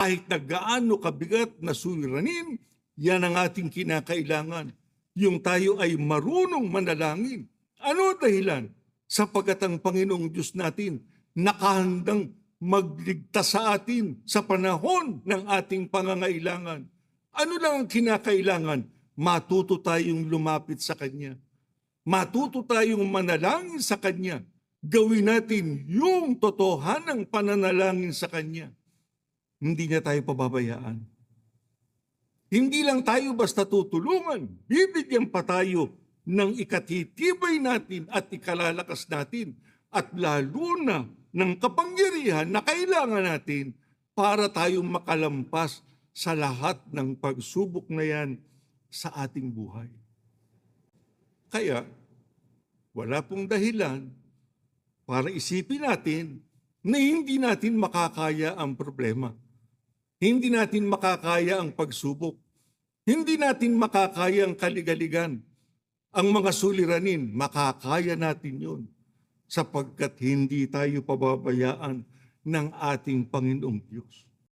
Kahit na gaano kabigat na suliranin, yan ang ating kinakailangan. Yung tayo ay marunong manalangin. Ano dahilan? Sapagkat ang Panginoong Diyos natin nakahandang magligtas sa atin sa panahon ng ating pangangailangan. Ano lang ang kinakailangan? Matuto tayong lumapit sa Kanya. Matuto tayong manalangin sa Kanya. Gawin natin yung totohanang pananalangin sa Kanya. Hindi niya tayo pababayaan. Hindi lang tayo basta tutulungan, bibigyan pa tayo ng ikatitibay natin at ikalalakas natin at lalo na ng kapangyarihan na kailangan natin para tayong makalampas sa lahat ng pagsubok na yan sa ating buhay. Kaya, wala pong dahilan para isipin natin na hindi natin makakaya ang problema. Hindi natin makakaya ang pagsubok. Hindi natin makakaya ang kaligaligan. Ang mga suliranin, makakaya natin yun sapagkat hindi tayo pababayaan ng ating Panginoong Diyos.